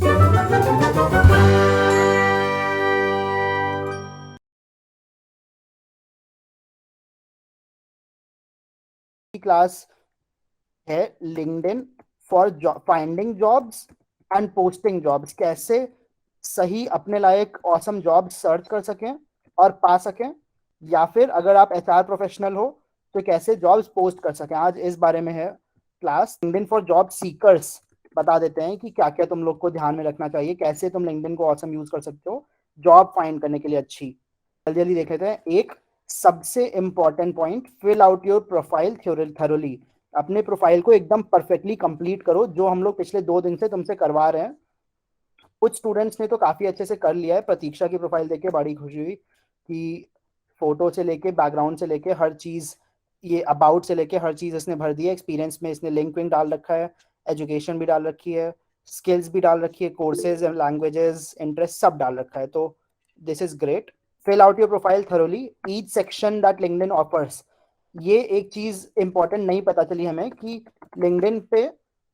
Class है LinkedIn for finding jobs and posting jobs. कैसे सही अपने लायक ऑसम जॉब सर्च कर सकें और पा सकें, या फिर अगर आप एचआर प्रोफेशनल हो तो कैसे जॉब्स पोस्ट कर सकें, आज इस बारे में है class. LinkedIn for job seekers बता देते हैं कि क्या क्या तुम लोग को ध्यान में रखना चाहिए, कैसे तुम लिंक्डइन को ऑसम यूज कर सकते हो जॉब फाइंड करने के लिए अच्छी। जल्दी जल्दी देख लेते हैं। एक सबसे important point, fill out your profile thoroughly. अपने प्रोफाइल को एकदम परफेक्टली कंप्लीट करो, जो हम लोग पिछले 2 दिन से तुमसे करवा रहे हैं। कुछ स्टूडेंट्स ने तो काफी अच्छे से कर लिया है। प्रतीक्षा की प्रोफाइल देख के बड़ी खुशी हुई कि फोटो से लेके बैकग्राउंड से लेके हर चीज, ये अबाउट से लेके हर चीज इसने भर दी है। एक्सपीरियंस में इसने लिंक विंक डाल रखा है, एजुकेशन भी डाल रखी है, स्किल्स भी डाल रखी है, कोर्सेज एंड लैंग्वेजेस इंटरेस्ट सब डाल रखा है। तो this is great. Fill out your profile thoroughly each section that LinkedIn offers. ये एक चीज इंपॉर्टेंट नहीं पता चली हमें कि लिंक्डइन पे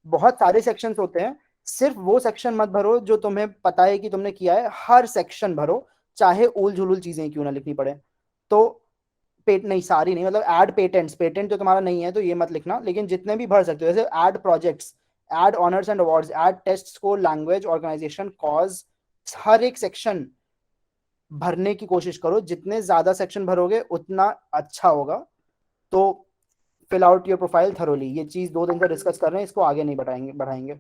बहुत सारे सेक्शंस होते हैं। सिर्फ वो सेक्शन मत भरो जो तुम्हें पता है कि तुमने किया है, हर सेक्शन भरो, चाहे उल झुलुल चीजें क्यों ना लिखनी पड़े। तो पेट नहीं, सारी नहीं, मतलब ऐड पेटेंट्स, पेटेंट जो तुम्हारा नहीं है तो ये मत लिखना, लेकिन जितने भी भर सकते हो, जैसे add projects, add honours and awards, add test score, language, organisation, cause, हर एक सेक्शन भरने की कोशिश करो। जितने ज्यादा सेक्शन भरोगे उतना अच्छा होगा। तो fill out your profile thoroughly, ये चीज 2 दिन से डिस्कस कर रहे हैं, इसको आगे नहीं बढ़ाएंगे।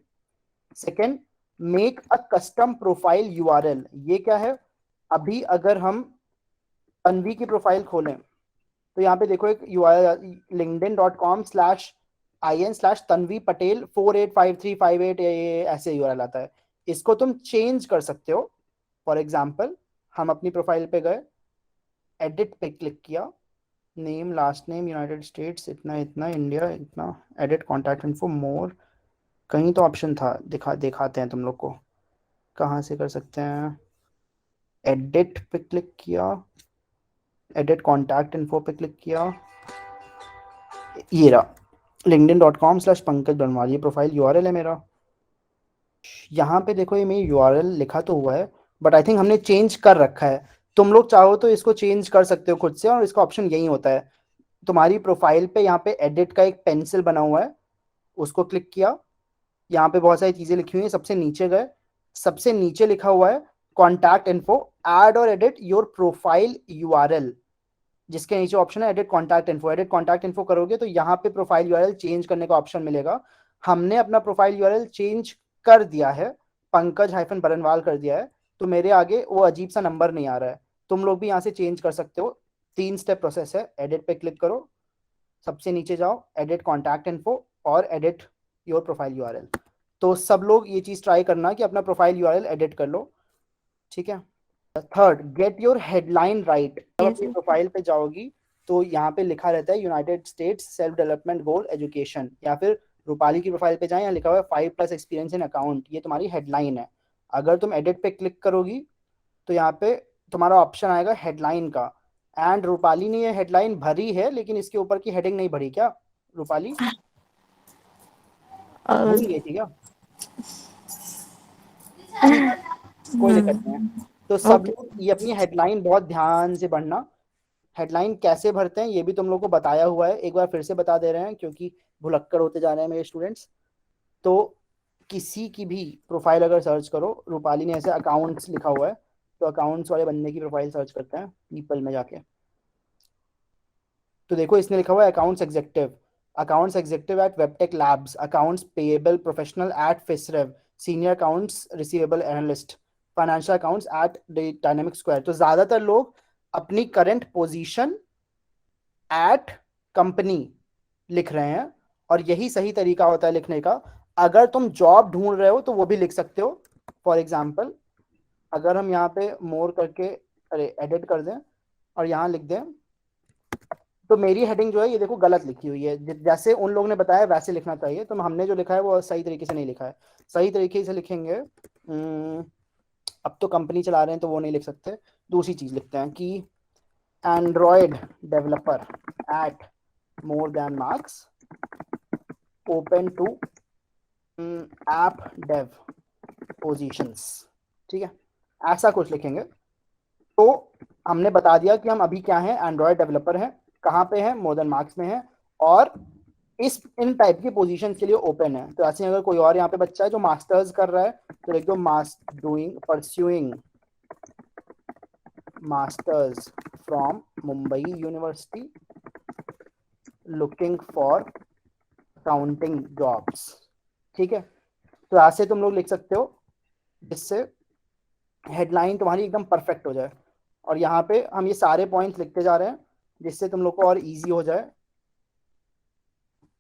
Second, make a custom profile URL. ये क्या है? अभी अगर हम तन्वी की प्रोफाइल खोलें तो यहाँ पे देखो एक यूआरएल linkedin.com/in/tanvi patel 485358, ये ऐसे यूआरएल आता है। इसको तुम चेंज कर सकते हो। फॉर एग्जाम्पल, हम अपनी प्रोफाइल पे गए, एडिट पे क्लिक किया, name, last name, United states, इतना इतना, इंडिया इतना, एडिट कॉन्टैक्ट इन्फो, मोर, कहीं तो ऑप्शन था, दिखाते हैं तुम लोग को कहाँ से कर सकते हैं। एडिट पे क्लिक किया, एडिट कॉन्टैक्ट इन्फो पे क्लिक किया, ये रहा linkedin.com/पंकज बनवाल, ये प्रोफाइल यूआरएल है मेरा। यहाँ पे देखो ये मेरी यूआरएल लिखा तो हुआ है, बट आई थिंक हमने चेंज कर रखा है। तुम लोग चाहो तो इसको चेंज कर सकते हो खुद से, और इसका ऑप्शन यही होता है। तुम्हारी प्रोफाइल पे यहाँ पे एडिट का एक पेंसिल बना हुआ है, उसको क्लिक किया, यहाँ पे बहुत सारी चीजें लिखी हुई है, सबसे नीचे गए, सबसे नीचे लिखा हुआ है कॉन्टैक्ट इन्फो, ऐड और एडिट योर प्रोफाइल यूआरएल, जिसके नीचे ऑप्शन है edit contact info. Edit contact info करोगे तो यहाँ पे प्रोफाइल यूआरएल चेंज करने का ऑप्शन मिलेगा। हमने अपना प्रोफाइल यूआरएल चेंज कर दिया है, पंकज-बरनवाल कर दिया है, तो मेरे आगे वो अजीब सा नंबर नहीं आ रहा है। तुम लोग भी यहाँ से चेंज कर सकते हो। 3 स्टेप प्रोसेस है। एडिट पे क्लिक करो, सबसे नीचे जाओ, एडिट कॉन्टैक्ट इन्फो और एडिट योर प्रोफाइल यूआरएल। तो सब लोग ये चीज ट्राई करना कि अपना प्रोफाइल यूआरएल एडिट कर लो, ठीक है। Third, get your headline right. जब Yes, अपनी sir. प्रोफाइल पे जाओगी तो यहाँ पे लिखा रहता है United states self development goal education, या फिर रूपाली की प्रोफाइल पे जाए, यहाँ लिखा हुआ है 5+ एक्सपीरियंस इन अकाउंट, ये तुम्हारी हेडलाइन है। अगर तुम एडिट पे क्लिक करोगी तो यहाँ पे तुम्हारा ऑप्शन आएगा हेडलाइन का। एंड रूपाली ने ये हेडलाइन भरी है, लेकिन इसके ऊपर की हेडिंग नहीं भरी क्या रूपाली? Uh, भूल गई थी क्या? ठीक है, कोई दिक्कत नहीं है। तो सब okay. लोग ये अपनी हेडलाइन बहुत ध्यान से पढ़ना। हेडलाइन कैसे भरते हैं ये भी तुम लोग को बताया हुआ है, एक बार फिर से बता दे रहे हैं क्योंकि भुलक्कड़ होते जा रहे हैं मेरे स्टूडेंट्स। तो किसी की भी प्रोफाइल अगर सर्च करो, रूपाली ने ऐसे अकाउंट्स लिखा हुआ है, तो अकाउंट्स वाले बंदे की प्रोफाइल सर्च करते हैं पीपल में जाके, तो देखो इसने लिखा हुआ है अकाउंट्स एग्जीक्यूटिव एट वेबटेक Labs, accounts payable professional at Fiserv, senior accounts receivable analyst, financial accounts at Dynamic Square. तो ज्यादातर लोग अपनी करंट पोजीशन एट कंपनी लिख रहे हैं, और यही सही तरीका होता है लिखने का। अगर तुम जॉब ढूंढ रहे हो तो वो भी लिख सकते हो। फॉर एग्जाम्पल, अगर हम यहाँ पे मोर करके, अरे एडिट कर दें और यहाँ लिख दें, तो मेरी हेडिंग जो है ये देखो गलत लिखी हुई है। जैसे उन लोगों ने बताया वैसे लिखना चाहिए, तो हमने जो लिखा है वो सही तरीके से नहीं लिखा है। सही तरीके से लिखेंगे, अब तो कंपनी चला रहे हैं तो वो नहीं लिख सकते, दूसरी चीज लिखते हैं कि android developer at more than marks, open to app dev, positions, ठीक है, ऐसा कुछ लिखेंगे। तो हमने बता दिया कि हम अभी क्या हैं, एंड्रॉयड डेवलपर हैं, कहाँ पे हैं, मोर देन मार्क्स में हैं, और इस इन टाइप की पोजीशन के लिए ओपन है। तो ऐसे अगर कोई और यहाँ पे बच्चा है जो मास्टर्स कर रहा है तो लिख दो pursuing masters from Mumbai university looking for accounting jobs, ठीक है। तो ऐसे तुम लोग लिख सकते हो जिससे हेडलाइन तुम्हारी एकदम परफेक्ट हो जाए। और यहाँ पे हम ये सारे पॉइंट्स लिखते जा रहे हैं जिससे तुम लोग को और इजी हो जाए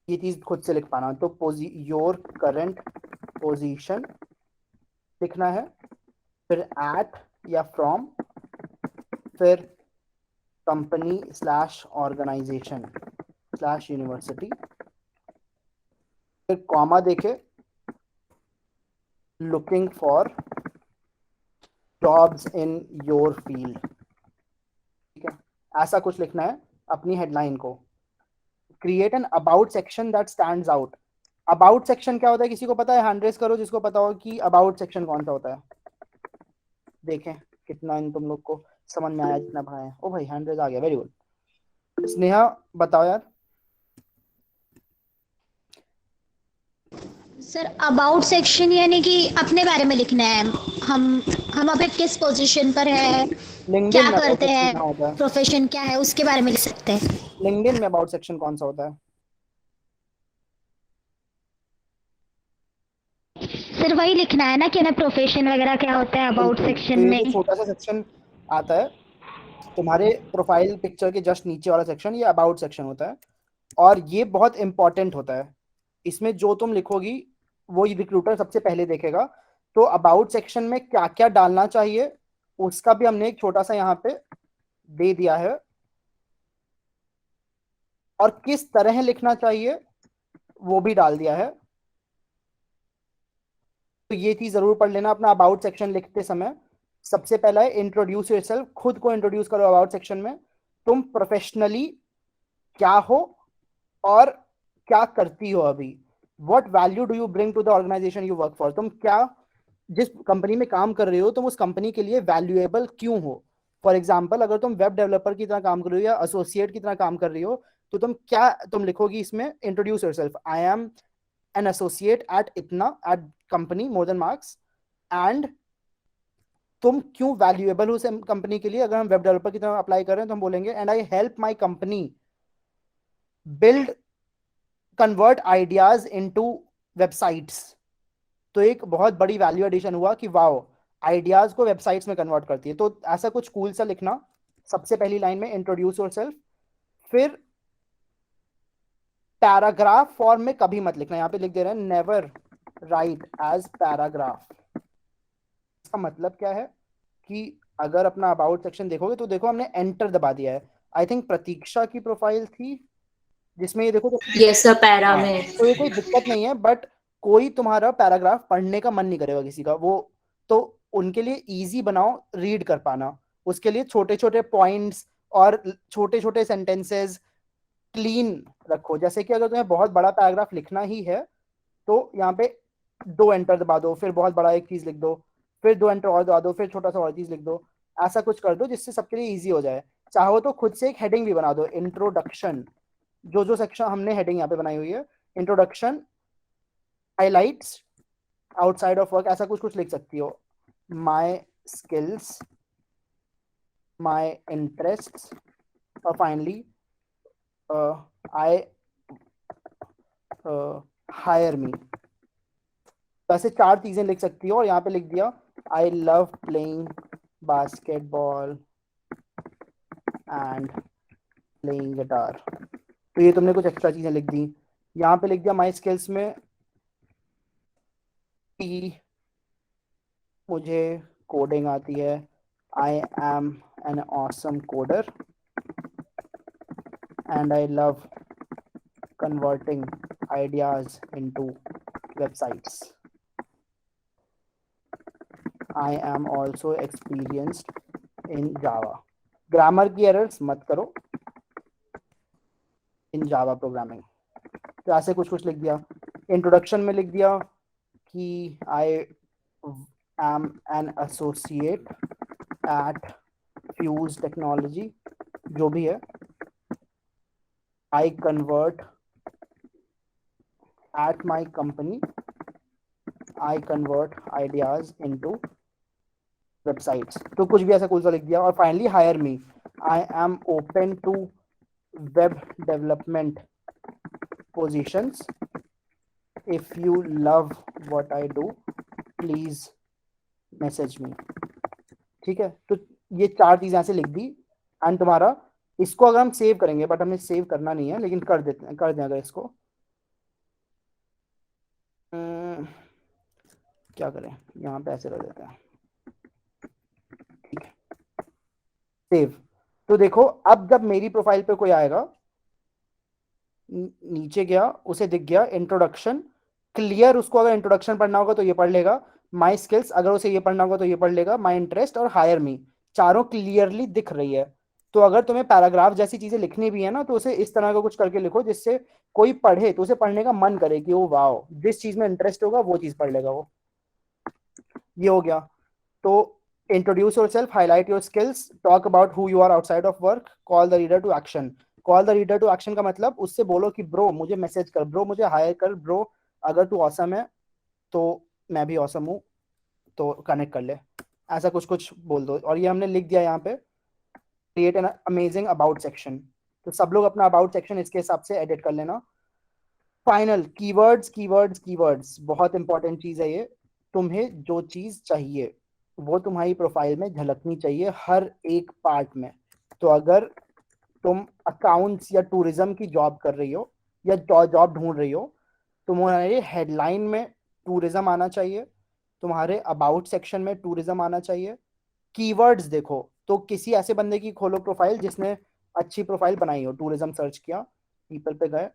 ये चीज खुद से लिख पाना। तो योर करंट पोजीशन लिखना है, फिर एट या फ्रॉम, फिर company slash organization slash university, फिर कॉमा देके looking for jobs in your field, ठीक है। ऐसा कुछ लिखना है अपनी हेडलाइन को। Create an about section that stands out. About section क्या होता है, किसी को पता है? हैंड रेज करो जिसको पता हो कि अबाउट सेक्शन कौन सा होता है। देखें कितना इन तुम लोग को समझ में आया, जितना भाई है। ओ भाई हैंड रेज आ गया, वेरी गुड। स्नेहा बताओ यार। सर अबाउट सेक्शन यानी कि अपने बारे में लिखना है। हम अभी किस पोजीशन पर है, लिंक्डइन क्या में अबाउट करते सेक्शन हैं, कहाँ होता है? प्रोफेशन क्या है, उसके बारे में लिख सकते हैं। लिंक्डइन में अबाउट सेक्शन कौन सा होता है? सर वही लिखना है ना कि ना प्रोफेशन वगैरह क्या होता है अबाउट बिल्कुल। तो सेक्शन ये में। जो छोटा सा सेक्शन आता है तुम्हारे प्रोफाइल पिक्चर के जस्ट नीचे वाला सेक्शन, ये अबाउट सेक्शन होता है। और ये बहुत इंपॉर्टेंट होता है। इसमें जो तुम लिखोगी वो रिक्रूटर सबसे पहले देखेगा। तो अबाउट सेक्शन में क्या क्या डालना चाहिए उसका भी हमने एक छोटा सा यहाँ पे दे दिया है, और किस तरह लिखना चाहिए वो भी डाल दिया है। तो ये चीज जरूर पढ़ लेना अपना अबाउट सेक्शन लिखते समय। सबसे पहला है इंट्रोड्यूस योरसेल्फ, खुद को इंट्रोड्यूस करो अबाउट सेक्शन में। तुम प्रोफेशनली क्या हो और क्या करती हो अभी, what value do you bring to the organization you work for. तुम क्या, जिस कंपनी में काम कर रहे हो तुम उस कंपनी के लिए वैल्यूएबल क्यों हो। फॉर एग्जाम्पल अगर तुम वेब डेवलपर की तरह काम कर रही हो या एसोसिएट की तरह काम कर रही हो तो तुम लिखोगी इसमें introduce yourself, I am an associate at इतना at company more than marks, and तुम क्यों वैल्यूएबल हो उस कंपनी के लिए। अगर हम वेब डेवलपर की तरह अप्लाई कर रहे हैं तो हम बोलेंगे and I help my company build convert ideas into websites. तो एक बहुत बड़ी वैल्यू एडिशन हुआ कि वाओ, आइडियाज को वेबसाइट्स में कन्वर्ट करती है। तो ऐसा कुछ कूल सा लिखना सबसे पहली लाइन में, इंट्रोड्यूस योरसेल्फ। फिर पैराग्राफ फॉर्म में कभी मत लिखना, यहाँ पे लिख दे रहे हैं नेवर राइट एज पैराग्राफ। इसका मतलब क्या है कि अगर अपना अबाउट सेक्शन देखोगे तो देखो हमने एंटर दबा दिया है। आई थिंक प्रतीक्षा की प्रोफाइल थी जिसमें ये देखो तो, यस सर, पैरा हाँ, में। तो ये कोई दिक्कत नहीं है, बट कोई तुम्हारा पैराग्राफ पढ़ने का मन नहीं करेगा किसी का वो। तो उनके लिए इजी बनाओ रीड कर पाना। उसके लिए छोटे छोटे पॉइंट्स और छोटे छोटे सेंटेंसेस क्लीन रखो। जैसे कि अगर तुम्हें बहुत बड़ा पैराग्राफ लिखना ही है तो यहाँ पे 2 एंटर दबा दो, फिर बहुत बड़ा एक चीज लिख दो, फिर 2 एंटर और दबा दो, फिर छोटा सा और चीज लिख दो। ऐसा कुछ कर दो जिससे सबके लिए इजी हो जाए। चाहो तो खुद से एक हेडिंग भी बना दो, इंट्रोडक्शन। जो जो सेक्शन हमने हेडिंग यहाँ पे बनाई हुई है, introduction, highlights, outside of work, ऐसा कुछ कुछ लिख सकती हो। माई स्किल्स, माई इंटरेस्ट, और फाइनली आई हायर मी। वैसे 4 चीजें लिख सकती हो और यहाँ पे लिख दिया I love playing basketball and playing guitar. तो ये तुमने कुछ एक्स्ट्रा चीजें लिख दी। यहाँ पे लिख दिया माई स्किल्स में कि मुझे कोडिंग आती है, आई am an awesome coder and I love converting ideas into websites. I am also experienced in Java. Grammar की एरर्स मत करो इन जावा प्रोग्रामिंग। तो ऐसे कुछ कुछ लिख दिया। इंट्रोडक्शन में लिख दिया कि आई am an associate at Fuse Technology, जो भी है. I convert at my company, I convert ideas into websites. तो कुछ भी ऐसा कुछ लिख दिया. और finally hire me, I am open to web development positions. If you love what I do, please message me. ठीक है, तो ये 4 चीजें ऐसे लिख दी. एंड तुम्हारा इसको अगर हम सेव करेंगे, बट हमें सेव करना नहीं है, लेकिन कर देते हैं, कर दें अगर इसको. क्या करें, यहाँ पे ऐसे कर देते हैं. ठीक है, सेव. तो देखो अब जब मेरी प्रोफाइल पे कोई आएगा, नीचे गया, उसे दिख गया इंट्रोडक्शन क्लियर. उसको अगर इंट्रोडक्शन पढ़ना होगा तो ये पढ़ लेगा. माई स्किल्स, अगर उसे ये पढ़ना होगा तो ये पढ़ लेगा. माई इंटरेस्ट और हायर मी, चारों क्लियरली दिख रही है. तो अगर तुम्हें पैराग्राफ जैसी चीजें लिखनी भी है ना, तो उसे इस तरह का कुछ करके लिखो जिससे कोई पढ़े तो उसे पढ़ने का मन करे कि ओ वाओ, जिस चीज में इंटरेस्ट होगा वो चीज पढ़ लेगा वो. ये हो गया. तो introduce yourself, highlight your skills, talk about who you are outside of work, call the reader to action. Call the reader to action का मतलब उससे बोलो कि ब्रो मुझे मैसेज कर, ब्रो मुझे हायर कर, ब्रो अगर तू ऑसम है तो मैं भी ऑसम हूँ, तो कनेक्ट कर ले. ऐसा कुछ कुछ बोल दो. और ये हमने लिख दिया यहाँ पे, create an amazing about section. तो सब लोग अपना अबाउट सेक्शन इसके हिसाब से एडिट कर लेना. फाइनल कीवर्ड्स, कीवर्ड्स, कीवर्ड्स बहुत इंपॉर्टेंट चीज है ये. तुम्हें जो चीज चाहिए वो तुम्हारी प्रोफाइल में झलकनी चाहिए हर एक पार्ट में. तो अगर तुम अकाउंट्स या टूरिज्म की जॉब कर रही हो या जॉब ढूंढ रही हो, तुम्हारे हेडलाइन में टूरिज्म आना चाहिए, तुम्हारे अबाउट सेक्शन में टूरिज्म आना चाहिए. कीवर्ड्स देखो तो किसी ऐसे बंदे की खोलो प्रोफाइल जिसने अच्छी प्रोफाइल बनाई हो. टूरिज्म सर्च किया, पीपल पे गए,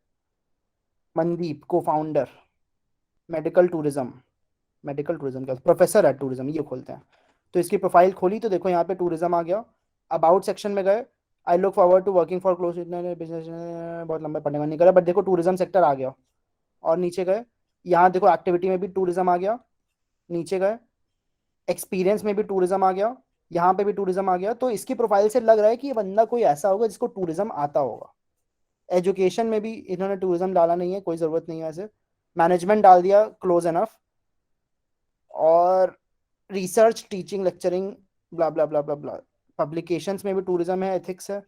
मनदीप को founder, medical tourism, medical tourism का प्रोफेसर है टूरिज्म, ये खोलते हैं. तो इसकी प्रोफाइल खोली तो देखो यहाँ पे टूरिज्म आ गया. अबाउट सेक्शन में गए, I look forward to working for close business, बहुत लंबा पढ़ने का नहीं करा, बट देखो टूरिज्म सेक्टर आ गया. और नीचे गए, यहाँ देखो एक्टिविटी में भी टूरिज्म आ गया. नीचे गए, एक्सपीरियंस में भी टूरिज्म आ गया, यहाँ पे भी टूरिज्म आ गया. तो इसकी प्रोफाइल से लग रहा है कि ये बंदा कोई ऐसा होगा जिसको टूरिज्म आता होगा. एजुकेशन में भी इन्होंने टूरिज्म डाला नहीं है, कोई जरूरत नहीं है ऐसे. मैनेजमेंट डाल दिया, क्लोज एनफ. और रिसर्च, टीचिंग, लेक्चरिंग, ब्ला ब्ला ब्ला ब्ला ब्ला. पब्लिकेशंस में भी टूरिज्म है, एथिक्स है,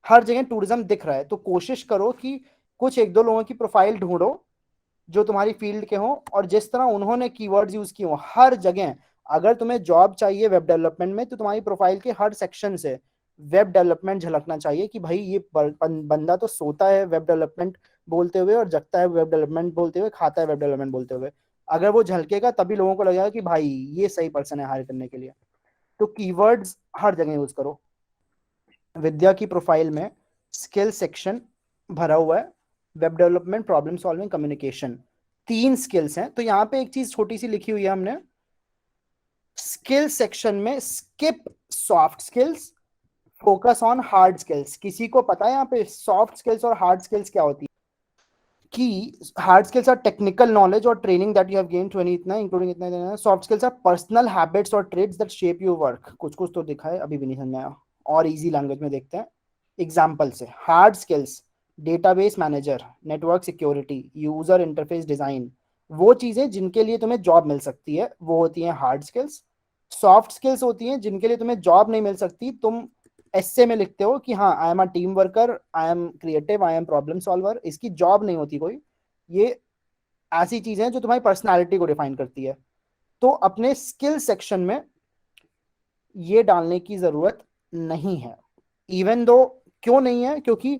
हर जगह टूरिज्म दिख रहा है. तो कोशिश करो कि कुछ एक दो लोगों की प्रोफाइल ढूंढो जो तुम्हारी फील्ड के हों, और जिस तरह उन्होंने कीवर्ड्स यूज किए हों हर जगह. अगर तुम्हें जॉब चाहिए वेब डेवलपमेंट में, तो तुम्हारी प्रोफाइल के हर सेक्शन से वेब डेवलपमेंट झलकना चाहिए कि भाई ये बंदा तो सोता है वेब डेवलपमेंट बोलते हुए और जगता है वेब डेवलपमेंट बोलते हुए, खाता है वेब डेवलपमेंट बोलते हुए. अगर वो झलकेगा तभी लोगों को लगेगा कि भाई ये सही पर्सन है हायर करने के लिए. तो कीवर्ड्स हर जगह यूज करो. विद्या की प्रोफाइल में स्किल सेक्शन भरा हुआ है, web development, problem solving, communication, 3 skills हैं. तो यहाँ पे एक चीज छोटी सी लिखी हुई है हमने, स्किल सेक्शन में skip soft skills, focus on hard skills. किसी को पता है यहाँ पे सॉफ्ट स्किल्स और हार्ड स्किल्स क्या होती है? कि hard skills are technical knowledge और training that you have gained to any इतना इंक्लूडिंग इतना. Soft skills are personal habits और traits that shape your work. कुछ कुछ तो दिखा है, अभी भी नहीं समझ में आया, और इजी लैंग्वेज में देखते हैं एग्जाम्पल से. Hard skills, database manager, network security, user interface design, वो चीजें जिनके लिए तुम्हें जॉब मिल सकती है वो होती हैं हार्ड स्किल्स. सॉफ्ट स्किल्स होती हैं जिनके लिए तुम्हें जॉब नहीं मिल सकती. तुम एसए में लिखते हो कि हाँ आई am a team worker, I am creative, I am problem solver. इसकी जॉब नहीं होती कोई. ये ऐसी चीजें हैं जो तुम्हारी पर्सनालिटी को डिफाइन करती है. तो अपने स्किल सेक्शन में ये डालने की जरूरत नहीं है. इवन दो, क्यों नहीं है? क्योंकि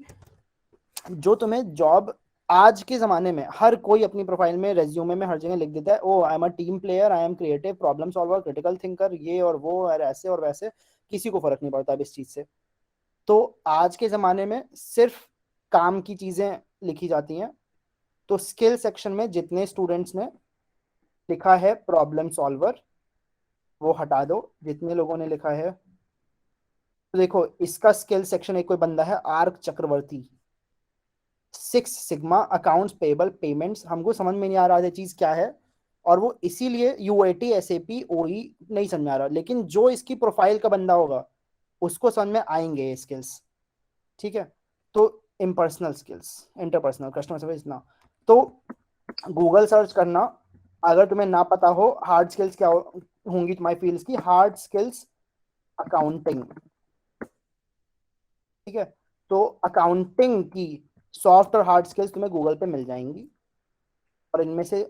जो तुम्हें जॉब आज के जमाने में हर कोई अपनी प्रोफाइल में, रेज्यूमे में, हर जगह लिख देता है oh I am a team player, I am creative, problem solver, critical thinker, ये और वो और ऐसे और वैसे. किसी को फर्क नहीं पड़ता अब इस चीज से. तो आज के ज़माने में सिर्फ काम की चीज़ें लिखी जाती हैं. तो स्किल सेक्शन में जितने स्टूडेंट्स ने लिखा है प्रॉब्लम सॉल्वर वो हटा दो. जितने लोगों ने लिखा है, तो देखो इसका स्किल सेक्शन, एक कोई बंदा है आर्क चक्रवर्ती, 6 सिग्मा, अकाउंट्स पेबल पेमेंट्स. हमको समझ में नहीं आ रहा है चीज़ क्या है, और वो इसीलिए यूएटी एसएपी ओई नहीं समझ में आ रहा, लेकिन जो इसकी प्रोफाइल का बंदा होगा उसको समझ में आएंगे ये स्किल्स। ठीक है, तो impersonal skills, interpersonal, customer service ना, तो गूगल सर्च करना। अगर तुम्हें ना पता हो हार्ड स्किल्स क्या होंगी तुम्हारी फील्ड्स की, हार्ड स्किल्स अकाउंटिंग। ठीक है, तो अकाउंटिंग की सॉफ्ट और हार्ड स्किल्स तुम्हें गूगल पे मिल जाएंगी, और इनमें से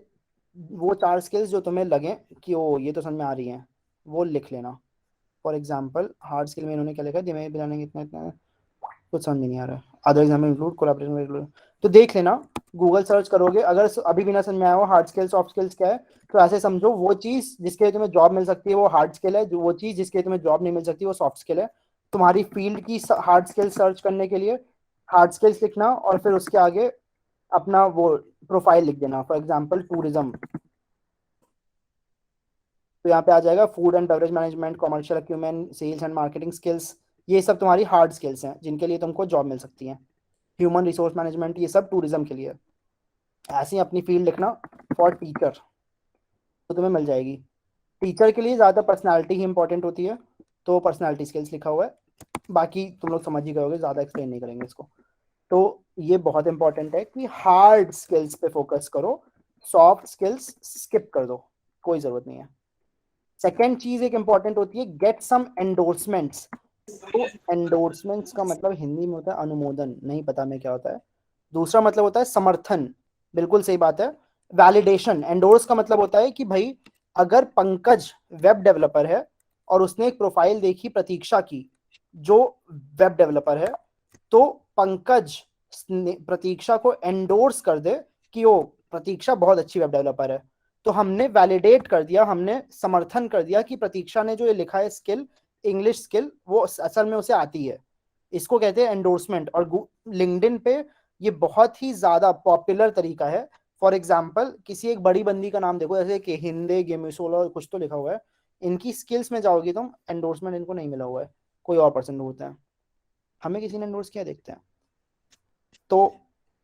वो 4 स्किल्स जो तुम्हें लगे कि ओ ये तो समझ में आ रही हैं वो लिख लेना। फॉर एग्जाम्पल हार्ड स्किल में इन्होंने क्या लिखा है, दिमाग बनाने कितना इतना कुछ समझ में नहीं आ रहा है। Other example include collaboration include, तो देख लेना, गूगल सर्च करोगे, अगर अभी भी ना समझ में आया हो हार्ड स्किल्स सॉफ्ट स्किल्स क्या है, तो ऐसे समझो वो चीज जिसके लिए तुम्हें जॉब मिल सकती है वो हार्ड स्किल है, जो वो चीज जिसके लिए तुम्हें जॉब नहीं मिल सकती वो सॉफ्ट स्किल है। तुम्हारी फील्ड की हार्ड स्किल्स सर्च करने के लिए हार्ड स्किल्स लिखना, और फिर उसके आगे अपना वो प्रोफाइल लिख देना, फॉर एग्जाम्पल टूरिज्म, तो यहाँ पे आ जाएगा food and beverage management, commercial acumen, sales and marketing skills. ये सब तुम्हारी हार्ड स्किल्स हैं जिनके लिए तुमको जॉब मिल सकती है। ह्यूमन रिसोर्स मैनेजमेंट, ये सब टूरिज्म के लिए। ऐसे ही अपनी फील्ड लिखना फॉर टीचर, तो तुम्हें मिल जाएगी। टीचर के लिए ज़्यादा पर्सनालिटी ही इंपॉर्टेंट होती है, तो पर्सनालिटी स्किल्स लिखा हुआ है, बाकी तुम लोग समझ ही गए, ज़्यादा एक्सप्लेन नहीं करेंगे इसको। तो ये बहुत इंपॉर्टेंट है कि हार्ड स्किल्स पे फोकस करो, सॉफ्ट स्किल्स स्किप कर दो, कोई ज़रूरत नहीं है। सेकेंड चीज एक इंपॉर्टेंट होती है, गेट सम एंडोर्समेंट्स। तो एंडोर्समेंट्स का मतलब हिंदी में होता है अनुमोदन, नहीं पता मैं क्या होता है। दूसरा मतलब होता है समर्थन, बिल्कुल सही बात है। वैलिडेशन, एंडोर्स का मतलब होता है कि भाई अगर पंकज वेब डेवलपर है और उसने एक प्रोफाइल देखी प्रतीक्षा की जो वेब डेवलपर है, तो पंकज प्रतीक्षा को एंडोर्स कर दे कि ओ प्रतीक्षा बहुत अच्छी वेब डेवलपर है, तो हमने वैलिडेट कर दिया, हमने समर्थन कर दिया कि प्रतीक्षा ने जो ये लिखा है स्किल, इंग्लिश स्किल, वो असल में उसे आती है। इसको कहते हैं एंडोर्समेंट। और लिंक्डइन पे ये बहुत ही ज्यादा पॉपुलर तरीका है। फॉर एग्जाम्पल किसी एक बड़ी बंदी का नाम देखो, जैसे कि हिंदे गेमिसोला कुछ तो लिखा हुआ है, इनकी स्किल्स में जाओगी तुम, एंडोर्समेंट इनको नहीं मिला हुआ है, कोई और पर्सन होता है, हमें किसी ने एंडोर्स किया देखते हैं। तो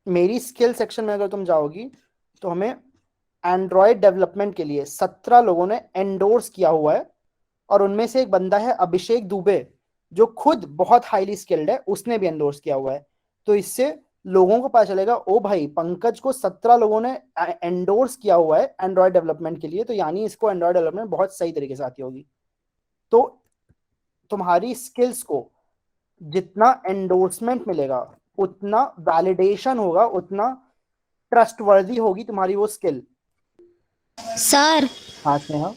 मेरी स्किल सेक्शन में अगर तुम जाओगी तो हमें एंड्रॉयड डेवलपमेंट के लिए 17 लोगों ने एंडोर्स किया हुआ है, और उनमें से एक बंदा है अभिषेक दुबे जो खुद बहुत हाईली स्किल्ड है, उसने भी एंडोर्स किया हुआ है। तो इससे लोगों को पता चलेगा ओ भाई पंकज को 17 लोगों ने एंडोर्स किया हुआ है एंड्रॉयड डेवलपमेंट के लिए, तो यानी इसको एंड्रॉयड डेवलपमेंट बहुत सही तरीके से आती होगी। तो तुम्हारी स्किल्स को जितना एंडोर्समेंट मिलेगा, उतना वैलिडेशन होगा, उतना ट्रस्टवर्दी होगी तुम्हारी वो स्किल। सर हाँ स्नेहा।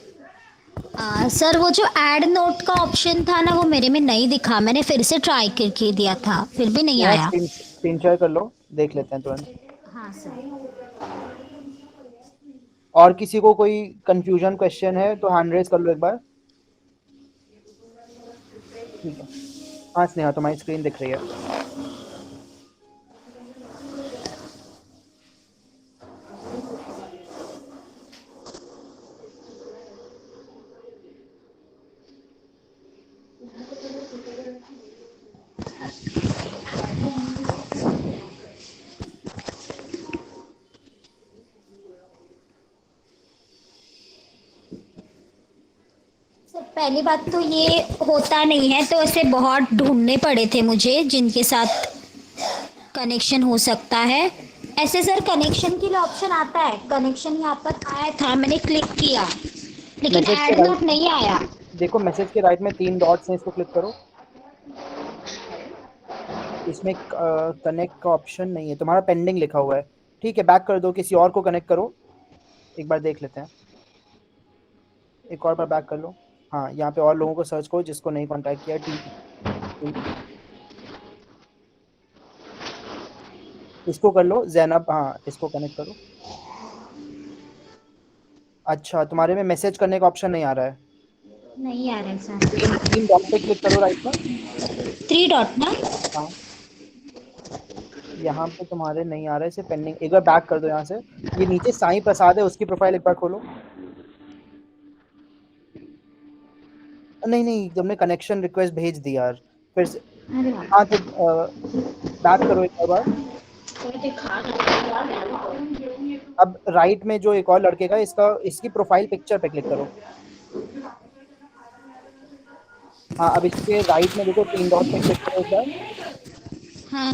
सर वो जो ऐड नोट का ऑप्शन था ना वो मेरे में नहीं दिखा, मैंने फिर से ट्राई करके दिया था फिर भी नहीं स्नेहा आया। स्क्रीन शेयर कर लो, देख लेते हैं तुरंत। हाँ सर। और किसी को कोई कंफ्यूजन क्वेश्चन है तो हैंड रेज कर लो एक बार। ठीक है, हाँ स्नेहा तुम्हारी स्क्रीन दिख रही है। सर पहली बात तो ये होता नहीं है, तो ऐसे बहुत ढूंढने पड़े थे मुझे जिनके साथ कनेक्शन हो सकता है। ऐसे सर कनेक्शन के लिए ऑप्शन आता है, कनेक्शन यहाँ पर आया था, मैंने क्लिक किया लेकिन मैसेज के ऐड राइट, नोट नहीं आया। देखो मैसेज के राइट में 3 डॉट्स हैं, इसको क्लिक करो। इसमें कनेक्ट का ऑप्शन नहीं है, तुम्हारा पेंडिंग लिखा हुआ है। ठीक है, बैक कर दो, किसी और को कनेक्ट करो, एक बार देख लेते हैं। एक और बार बैक कर लो। हाँ, यहाँ पे और लोगों को सर्च करो जिसको नहीं कांटेक्ट किया। इसको कर लो जैनब, हाँ इसको कनेक्ट करो। अच्छा, तुम्हारे में मैसेज करने का ऑप्शन नहीं आ रहा है। नहीं आ रहा है सर। तीन तीन डॉट पे क्लिक करो राइट में। 3 डॉट ना। हाँ, यहाँ पे तुम्हारे नहीं आ रहा है, इसे पेंडिंग, एक बार बैक कर दो यहाँ से। ये नीचे साईं प्रसाद है, उसकी प्रोफाइल एक बार खोलो। नहीं नहीं, तुमने कनेक्शन रिक्वेस्ट भेज दी यार, फिर से। अरे वाह। हाँ तो बैक करो एक और बार। अब राइट में जो एक और लड़के का, इसकी प्रोफाइल पिक्चर पे क्लिक करो। हाँ, अब इसके राइट में देखो 3 डॉट पे क्लिक करो एक बार। हाँ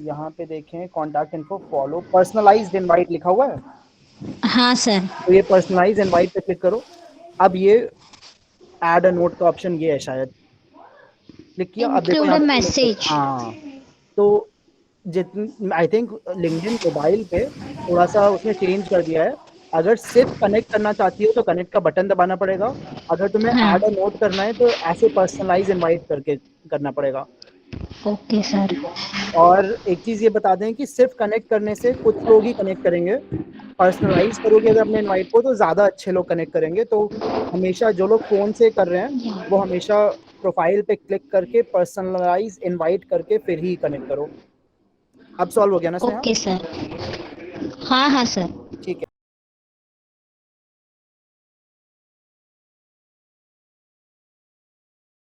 यहाँ पे देखें contact info, follow, personalised invite लिखा हुआ है। हाँ सर। तो ये पर्सनलाइज इनवाइट पे क्लिक करो। अब ये ऐड अ नोट का ऑप्शन ये है शायद, क्लिक किया, अब देखो इंक्लूड यहाँ अ पे connect मैसेज। हाँ। तो जितनी आई थिंक लिंक्डइन मोबाइल पे थोड़ा सा उसने चेंज कर दिया है। अगर सिर्फ कनेक्ट करना चाहती हो तो कनेक्ट का बटन दबाना पड़ेगा। अगर तुम्हें हाँ ऐड अ नोट करना है तो ऐसे पर्सनलाइज इनवाइट करके करना पड़ेगा। Okay sir. ठीक है। और एक चीज ये बता दें कि सिर्फ कनेक्ट करने से कुछ लोग ही कनेक्ट करेंगे। पर्सनलाइज करोगे अगर अपने इनवाइट को तो ज्यादा अच्छे लोग कनेक्ट करेंगे। तो हमेशा जो लोग फोन से कर रहे हैं वो हमेशा प्रोफाइल पे क्लिक करके पर्सनलाइज इनवाइट करके फिर ही कनेक्ट करो। अब सॉल्व हो गया ना स्नेहा? Okay sir. हाँ हाँ सर।